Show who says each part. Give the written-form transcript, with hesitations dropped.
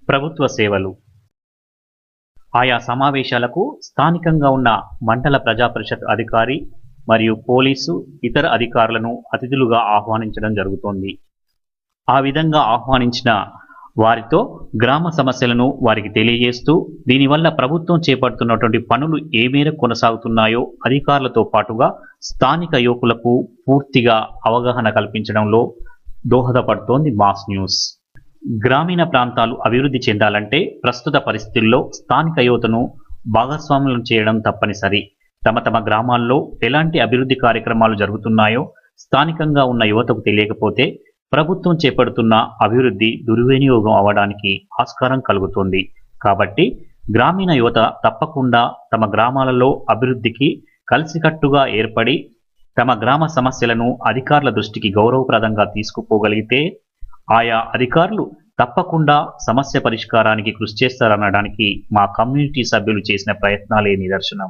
Speaker 1: ప్రభుత్వ సేవలు. ఆయా సమావేశాలకు స్థానికంగా ఉన్న మండల ప్రజాపరిషత్ అధికారి మరియు పోలీసు ఇతర అధికారులను అతిథులుగా ఆహ్వానించడం జరుగుతోంది. ఆ విధంగా ఆహ్వానించిన వారితో గ్రామ సమస్యలను వారికి తెలియజేస్తూ దీనివల్ల ప్రభుత్వం చేపడుతున్నటువంటి పనులు ఏ మేరకు కొనసాగుతున్నాయో అధికారులతో పాటుగా స్థానిక యువకులకు పూర్తిగా అవగాహన కల్పించడంలో దోహదపడుతోంది మాస్ న్యూస్. గ్రామీణ ప్రాంతాలు అభివృద్ధి చెందాలంటే ప్రస్తుత పరిస్థితుల్లో స్థానిక యువతను భాగస్వాములను చేయడం తప్పనిసరి. తమ తమ గ్రామాల్లో ఎలాంటి అభివృద్ధి కార్యక్రమాలు జరుగుతున్నాయో స్థానికంగా ఉన్న యువతకు తెలియకపోతే ప్రభుత్వం చేపడుతున్న అభివృద్ధి దుర్వినియోగం అవ్వడానికి ఆస్కారం కలుగుతుంది. కాబట్టి గ్రామీణ యువత తప్పకుండా తమ గ్రామాలలో అభివృద్ధికి కలిసికట్టుగా ఏర్పడి తమ గ్రామ సమస్యలను అధికారుల దృష్టికి గౌరవప్రదంగా తీసుకుపోగలిగితే ఆయా అధికారులు తప్పకుండా సమస్య పరిష్కారానికి కృషి చేస్తారనడానికి మా కమ్యూనిటీ సభ్యులు చేసిన ప్రయత్నాలే నిదర్శనం.